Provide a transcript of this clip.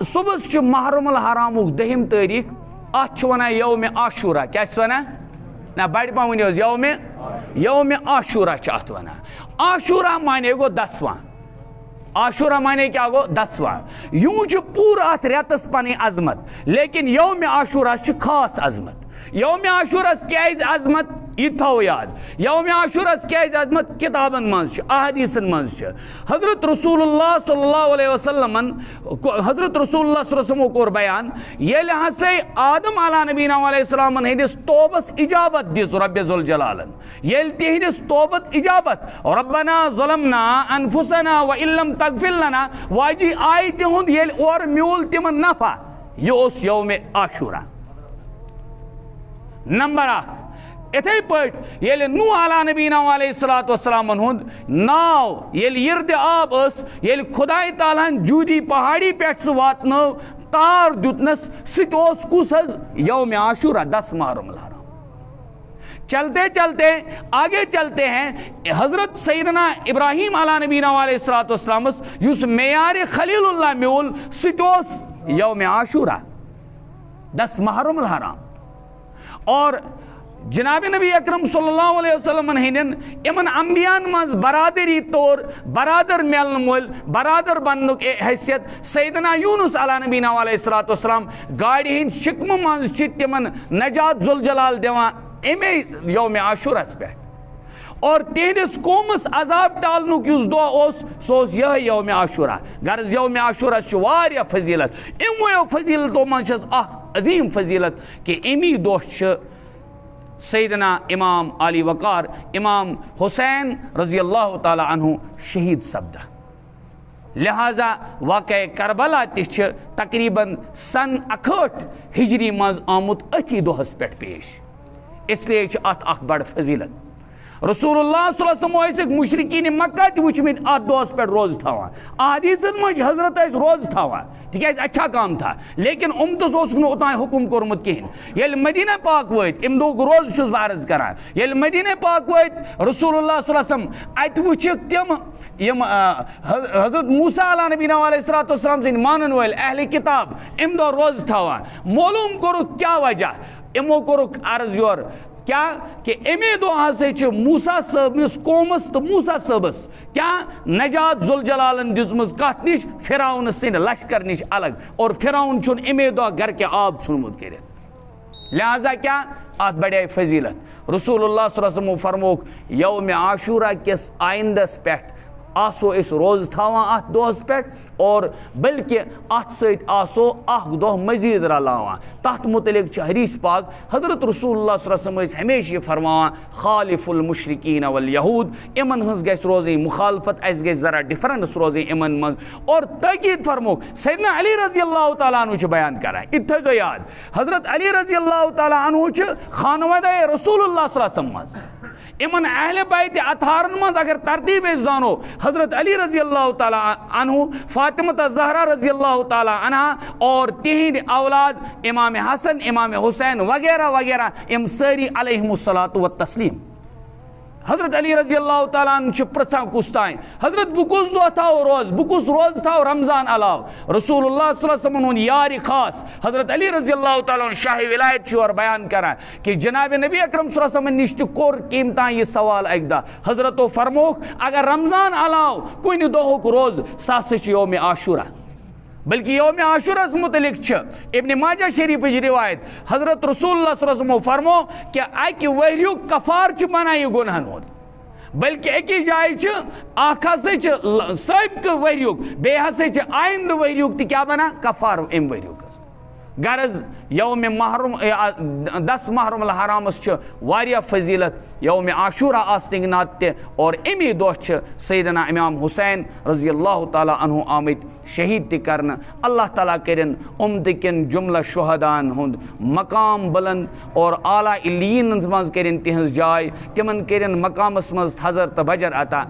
صبح محرم الحرام دہم تاریخ ات ونان یوم عاشورہ کیا ونان نا بڑ پہ ونو یوم عاشورہ ات ونان عاشورہ مانے گو 10واں عاشورہ مانے کیا گو 10واں یوں پور ات ریتس پن عظمت لیکن یوم عاشورہ خاص عظمت یوم عاشورہ کیاز عظمت یہ تھو یاد یوم عاشورہ کیاز عظمت کتابن مز احادیثن مز حضرت رسول اللہ صلی اللہ علیہ وسلم حضرت رسول اللہ صلی اللہ علیہ وسلم کور بیان یل ہسے آدم علیہ نبینا علیہ السلام ہندس توبس اجابت دس رب ذوالجلالن یل تہندس توبت اجابت ربنا ظلمنا انفسنا وان لم تغفر لنا واجی آئی تہند یل اور میول تمن نفع یہ اس یوم عاشورہ نمبر 1 اتھے پٹ یل نوح علیہ نبینا علیہ السلام ہند ناو یل یرد آب اس یل خدای تعالیٰ جودی پہاڑی پیٹ سے واتنو تار دیتنس ست اس کس یوم عاشورہ 10 محرم الحرام چلتے چلتے آگے چلتے ہیں حضرت سیدنا ابراہیم علیہ نبینا علیہ السلام یس معیار خلیل اللہ میول ست اس یوم عاشورہ 10 محرم الحرام اور جناب نبی اکرم صلی اللہ علیہ وسلم ہندن امن انبیان مز برادری طور برادر ملن مول برادر بننک حیثیت سیدنا یونس علیہ نبینا علیہ السلام گاڑی ہند شکم مز تمن نجات ذوالجلال دیوان امی یوم عاشورہ پہ اور تہندس قومس عذاب ٹالنک اس دہ سوس یہ یوم عاشورہ غرض یوم عاشورہ واریاہ فضیلت امو فضیلتو من عظیم فضیلت کہ امی دہ سیدنا امام علی وقار امام حسین رضی اللہ تعالی عنہ شہید سپدہ لہذا واقع کربلا تہ تقریباً سن 61 ہجری مز آمت اتھی دہس پہ پیش اس لیے ات اخ بڑ فضیلت رسول اللہ صلی اللہ علیہ وسلم مشرقین مکہ تہ وچمت ات دہس پہ روز تھوان احادیثن مجھ حضرت روز تھوان تکیاز اچھا کام تھا لیکن امتس اوتان حکم کورمت کہین یل مدینہ پاک ویت ام دو روز چھس بہ عرض کران یل مدینہ پاک ویت رسول اللہ صلی اللہ علیہ وسلم ات وچک تم یم حضرت موسیٰ علیہ نبینا علیہ السلام سن مانن ول اہل کتاب ام دو روز تھوان معلوم کورک کیا وجہ امو کورک عرض یور کیا کہ امی دو ہسے موسیٰ صبنس قومس تو موسیٰ صبس کیا نجات ذوالجلالن دزمز کت نش فرعون سن لشکر نش الگ اور فرعون چھن امی دو گھر کے آب ژھنمت کرت لہذا کیا ات بڑے فضیلت رسول اللہ صلی اللہ علیہ وسلم فرموک یوم عاشورہ کس آئندس پہ آسو اس روز تھاوان ات دہس پہ اور بلکہ ات ست آسو اخ دہ مزید رلاوان تحت متعلق حدیث پاک حضرت رسول اللہ صلی اللہ علیہ وسلم ہمیشہ یہ فرماوان خالف المشرکین والیہود امن ہنز گیس روزی مخالفت اس گیس ذرا ڈفرنس روزی امن من اور تاکید فرموک سیدنا علی رضی اللہ تعالیٰ عنہ بیان کرا اتھو یاد حضرت علی رضی اللہ تعالیٰ عنہ خانوادہ رسول اللہ صلی اللہ علیہ وسلم امن اہل بیت اطہارن مز اگر ترتیب زانو حضرت علی رضی اللہ تعالیٰ عنہ فاطمہ زہرا رضی اللہ تعالیٰ عنہ اور تہند اولاد امام حسن امام حسین وغیرہ وغیرہ ام ساری علیہم الصلاۃ والتسلیم حضرت علی رضی اللہ تعالیٰ عنہ پرژھان کس تائیں حضرت بکس دہ تھو روز بکس روز تھو رمضان علاوہ رسول اللہ صلی اللہ علیہ وسلم یار خاص حضرت علی رضی اللہ تعالیٰ عنہ شاہ ولایت اور بیان کران کہ جناب نبی اکرم صلی اللہ علیہ وسلم نش کور قیمتان یہ سوال اک دہ حضرت فرموک اگر رمضان علاوہ کن دہک روز سہ یوم عاشورہ بلکہ یوم عاشورہ متعلق ابن ماجہ شریف روایت حضرت رسول اللہ صلی اللہ علیہ وسلم فرمو کہ اکہ ؤریُک کفار بنان یہ گنہن ہند بلکہ اکی جائے اخ ہسا سابقہ ؤریُک بیٚیہِ ہسا آئندہ ؤریُک تہ کیا بنان کفار ام ؤریُک غرض یوم محرم 10 محرم الحرامس واریاہ فضیلت یوم عاشورہ آسنگ نات تہ اور امی دہ سیدنا امام حسین رضی اللہ تعالیٰ عنہ آمت شہید تہ کرن اللہ تعالیٰ کرن امتکن جملہ شہدان ہند مقام بلند اور اعلیٰ علیین مز کرن تہذ جائے تمن کرن مقامس مز تھزر تو بجر عطا